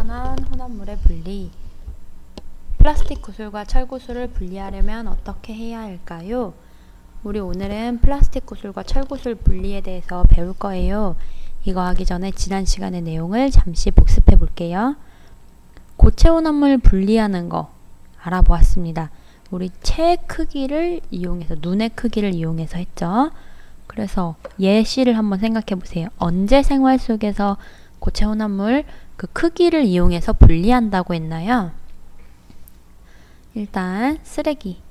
관한 혼합물의 분리. 플라스틱 구슬과 철 구슬을 분리하려면 어떻게 해야 할까요? 우리 오늘은 플라스틱 구슬과 철 구슬 분리에 대해서 배울 거예요. 이거 하기 전에 지난 시간의 내용을 잠시 복습해 볼게요. 고체 혼합물 분리하는 거 알아보았습니다. 우리 체 크기를 이용해서, 눈의 크기를 이용해서 했죠. 그래서 예시를 한번 생각해 보세요. 언제 생활 속에서 고체 혼합물 그 크기를 이용해서 분리한다고 했나요? 일단 쓰레기.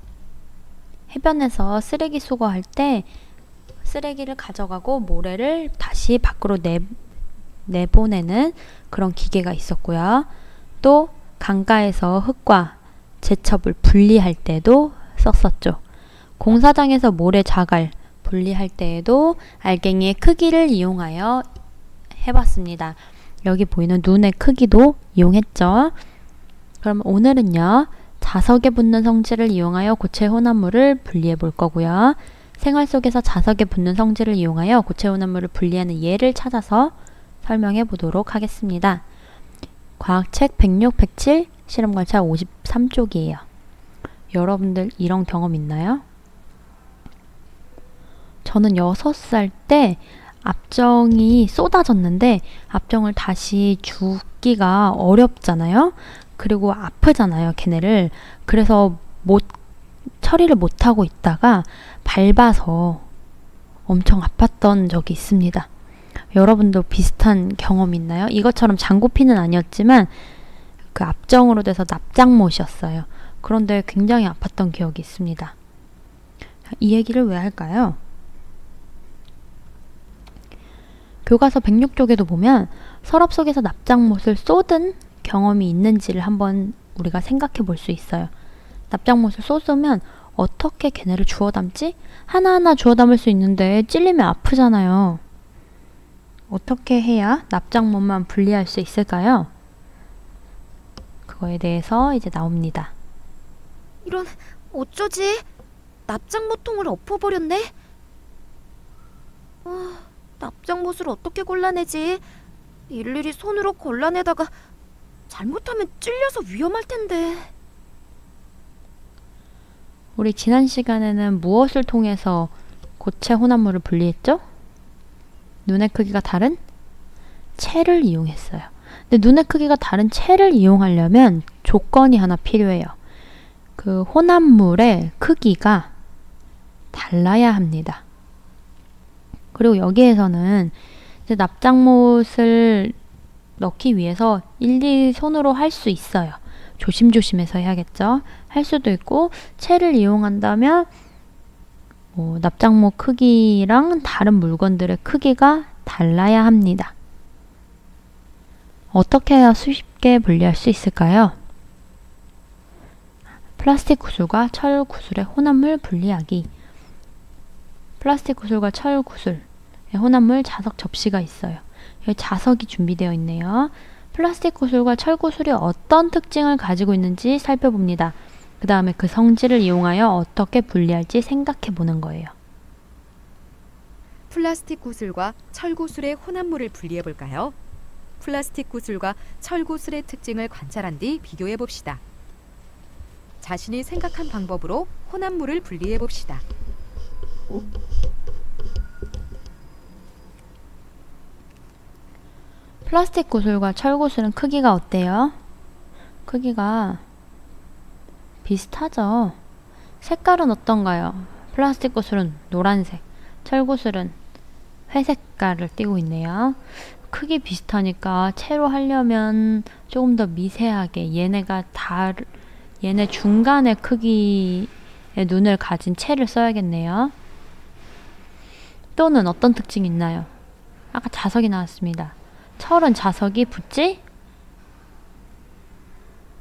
해변에서 쓰레기 수거할 때 쓰레기를 가져가고 모래를 다시 밖으로 내보내는 그런 기계가 있었고요. 또 강가에서 흙과 제첩을 분리할 때도 썼었죠. 공사장에서 모래 자갈 분리할 때에도 알갱이의 크기를 이용하여 해봤습니다. 여기 보이는 눈의 크기도 이용했죠. 그럼 오늘은요, 자석에 붙는 성질을 이용하여 고체 혼합물을 분리해 볼 거고요. 생활 속에서 자석에 붙는 성질을 이용하여 고체 혼합물을 분리하는 예를 찾아서 설명해 보도록 하겠습니다. 과학책 106, 107, 실험관찰 53쪽이에요. 여러분들 이런 경험 있나요? 저는 6살 때 압정이 쏟아졌는데 압정을 다시 줍기가 어렵잖아요. 그리고 아프잖아요, 걔네를. 그래서 처리를 못하고 있다가 밟아서 엄청 아팠던 적이 있습니다. 여러분도 비슷한 경험 있나요? 이것처럼 장구피는 아니었지만 그 압정으로 돼서 납작못이었어요. 그런데 굉장히 아팠던 기억이 있습니다. 이 얘기를 왜 할까요? 교과서 106쪽에도 보면 서랍 속에서 납작못을 쏟은 경험이 있는지를 한번 우리가 생각해 볼 수 있어요. 납작못을 쏟으면 어떻게 걔네를 주워 담지? 하나하나 주워 담을 수 있는데 찔리면 아프잖아요. 어떻게 해야 납작못만 분리할 수 있을까요? 그거에 대해서 이제 나옵니다. 이런, 어쩌지? 납작못통을 엎어버렸네? 납작못을 어떻게 골라내지? 일일이 손으로 골라내다가 잘못하면 찔려서 위험할 텐데. 우리 지난 시간에는 무엇을 통해서 고체 혼합물을 분리했죠? 눈의 크기가 다른 채를 이용했어요. 근데 눈의 크기가 다른 채를 이용하려면 조건이 하나 필요해요. 그 혼합물의 크기가 달라야 합니다. 그리고 여기에서는 이제 납작못을 넣기 위해서 일일이 손으로 할 수 있어요. 조심조심해서 해야겠죠. 할 수도 있고, 채를 이용한다면 납작못 크기랑 다른 물건들의 크기가 달라야 합니다. 어떻게 해야 쉽게 분리할 수 있을까요? 플라스틱 구슬과 철 구슬의 혼합물 분리하기. 플라스틱 구슬과 철 구슬의 혼합물 자석 접시가 있어요. 여기 자석이 준비되어 있네요. 플라스틱 구슬과 철 구슬이 어떤 특징을 가지고 있는지 살펴봅니다. 그 다음에 그 성질을 이용하여 어떻게 분리할지 생각해 보는 거예요. 플라스틱 구슬과 철 구슬의 혼합물을 분리해 볼까요? 플라스틱 구슬과 철 구슬의 특징을 관찰한 뒤 비교해 봅시다. 자신이 생각한 방법으로 혼합물을 분리해 봅시다. 플라스틱 구슬과 철 구슬은 크기가 어때요? 크기가 비슷하죠? 색깔은 어떤가요? 플라스틱 구슬은 노란색, 철 구슬은 회색깔을 띠고 있네요. 크기 비슷하니까 채로 하려면 조금 더 미세하게 얘네 중간의 크기의 눈을 가진 채를 써야겠네요. 또는 어떤 특징이 있나요? 아까 자석이 나왔습니다. 철은 자석이 붙지?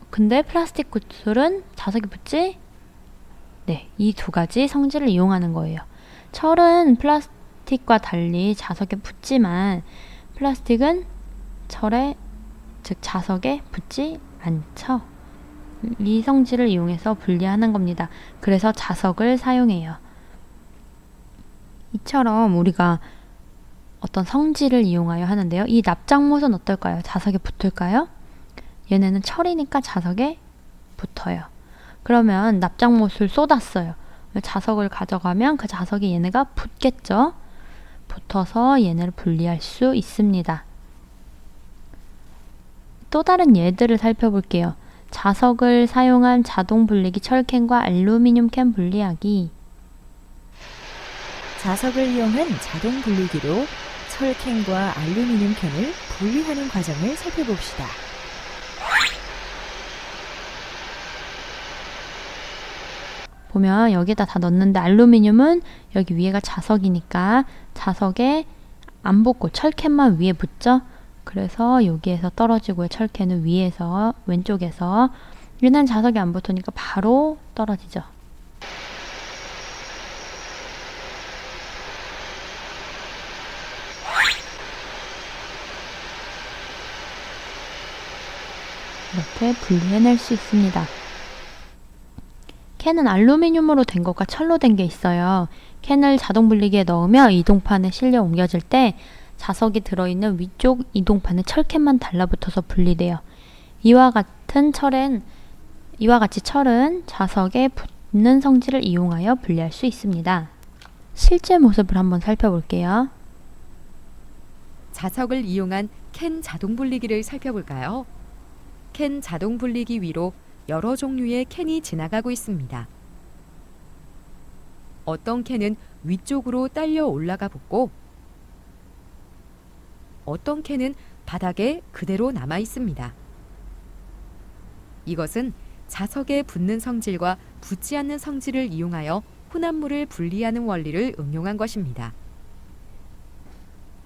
근데 플라스틱 구슬은 자석이 붙지? 네, 이 두 가지 성질을 이용하는 거예요. 철은 플라스틱과 달리 자석에 붙지만 플라스틱은 즉 자석에 붙지 않죠. 이 성질을 이용해서 분리하는 겁니다. 그래서 자석을 사용해요. 이처럼 우리가 어떤 성질을 이용하여 하는데요. 이 납작못은 어떨까요? 자석에 붙을까요? 얘네는 철이니까 자석에 붙어요. 그러면 납작못을 쏟았어요. 자석을 가져가면 그 자석에 얘네가 붙겠죠. 붙어서 얘네를 분리할 수 있습니다. 또 다른 예들을 살펴볼게요. 자석을 사용한 자동 분리기 철캔과 알루미늄 캔 분리하기. 자석을 이용한 자동 분리기로 철캔과 알루미늄 캔을 분리하는 과정을 살펴봅시다. 보면 여기다 다 넣는데 알루미늄은 여기 위에가 자석이니까 자석에 안 붙고 철캔만 위에 붙죠. 그래서 여기에서 떨어지고요. 철캔은 위에서 왼쪽에서 얘는 자석이 안 붙으니까 바로 떨어지죠. 이렇게 분리해낼 수 있습니다. 캔은 알루미늄으로 된 것과 철로 된 게 있어요. 캔을 자동 분리기에 넣으며 이동판에 실려 옮겨질 때 자석이 들어있는 위쪽 이동판에 철캔만 달라붙어서 분리돼요. 이와 같이 철은 자석에 붙는 성질을 이용하여 분리할 수 있습니다. 실제 모습을 한번 살펴볼게요. 자석을 이용한 캔 자동 분리기를 살펴볼까요? 캔 자동 분리기 위로 여러 종류의 캔이 지나가고 있습니다. 어떤 캔은 위쪽으로 딸려 올라가 붙고 어떤 캔은 바닥에 그대로 남아 있습니다. 이것은 자석에 붙는 성질과 붙지 않는 성질을 이용하여 혼합물을 분리하는 원리를 응용한 것입니다.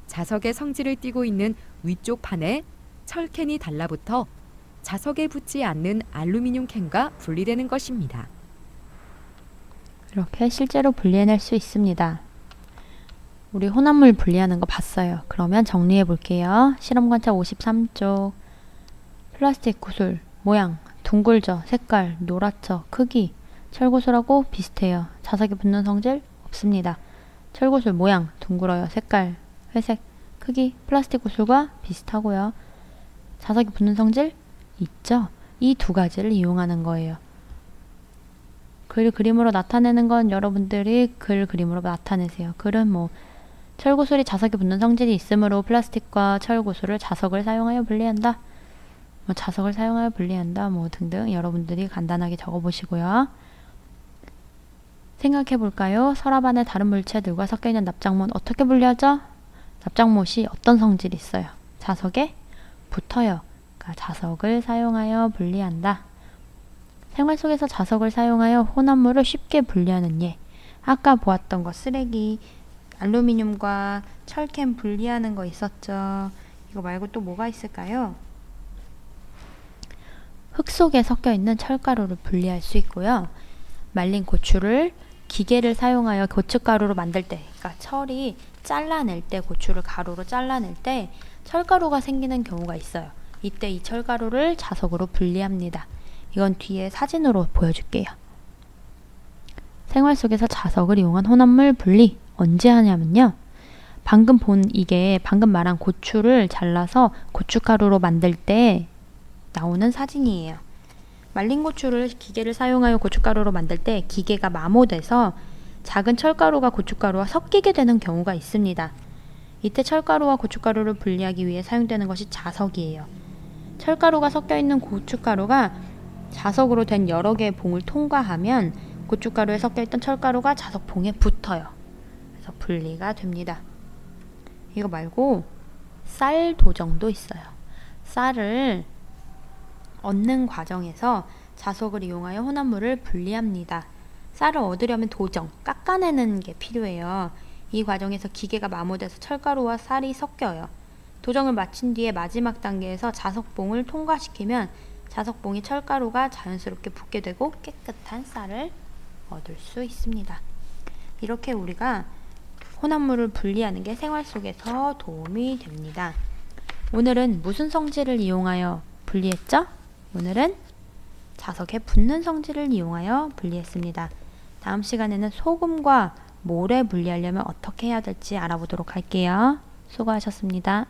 자석의 성질을 띠고 있는 위쪽 판에 철캔이 달라붙어 자석에 붙지 않는 알루미늄 캔과 분리되는 것입니다. 이렇게 실제로 분리해낼 수 있습니다. 우리 혼합물 분리하는 거 봤어요. 그러면 정리해 볼게요. 실험관찰 53쪽. 플라스틱 구슬 모양 둥글죠. 색깔 노랗죠. 크기 철구슬하고 비슷해요. 자석에 붙는 성질 없습니다. 철구슬 모양 둥글어요. 색깔 회색 크기 플라스틱 구슬과 비슷하고요. 자석에 붙는 성질 있죠. 이 두 가지를 이용하는 거예요. 글 그림으로 나타내는 건 여러분들이 글 그림으로 나타내세요. 글은 뭐 철구슬이 자석에 붙는 성질이 있으므로 플라스틱과 철구슬을 자석을 사용하여 분리한다. 뭐 자석을 사용하여 분리한다. 뭐 등등 여러분들이 간단하게 적어보시고요. 생각해 볼까요? 서랍 안에 다른 물체들과 섞여있는 납작못 어떻게 분리하죠? 납작못이 어떤 성질이 있어요? 자석에 붙어요. 그러니까 자석을 사용하여 분리한다. 생활 속에서 자석을 사용하여 혼합물을 쉽게 분리하는 예. 아까 보았던 거 쓰레기, 알루미늄과 철캔 분리하는 거 있었죠. 이거 말고 또 뭐가 있을까요? 흙 속에 섞여 있는 철가루를 분리할 수 있고요. 말린 고추를 기계를 사용하여 고춧가루로 만들 때, 그러니까 철이 잘라낼 때, 고추를 가루로 잘라낼 때 철가루가 생기는 경우가 있어요. 이때 이 철가루를 자석으로 분리합니다. 이건 뒤에 사진으로 보여줄게요. 생활 속에서 자석을 이용한 혼합물 분리 언제 하냐면요. 방금 말한 고추를 잘라서 고춧가루로 만들 때 나오는 사진이에요. 말린 고추를 기계를 사용하여 고춧가루로 만들 때 기계가 마모돼서 작은 철가루가 고춧가루와 섞이게 되는 경우가 있습니다. 이때 철가루와 고춧가루를 분리하기 위해 사용되는 것이 자석이에요. 철가루가 섞여 있는 고춧가루가 자석으로 된 여러 개의 봉을 통과하면 고춧가루에 섞여 있던 철가루가 자석 봉에 붙어요. 그래서 분리가 됩니다. 이거 말고 쌀 도정도 있어요. 쌀을 얻는 과정에서 자석을 이용하여 혼합물을 분리합니다. 쌀을 얻으려면 도정, 깎아내는 게 필요해요. 이 과정에서 기계가 마모돼서 철가루와 쌀이 섞여요. 도정을 마친 뒤에 마지막 단계에서 자석봉을 통과시키면 자석봉에 철가루가 자연스럽게 붙게 되고 깨끗한 쌀을 얻을 수 있습니다. 이렇게 우리가 혼합물을 분리하는 게 생활 속에서 도움이 됩니다. 오늘은 무슨 성질을 이용하여 분리했죠? 오늘은 자석에 붙는 성질을 이용하여 분리했습니다. 다음 시간에는 소금과 모래 분리하려면 어떻게 해야 될지 알아보도록 할게요. 수고하셨습니다.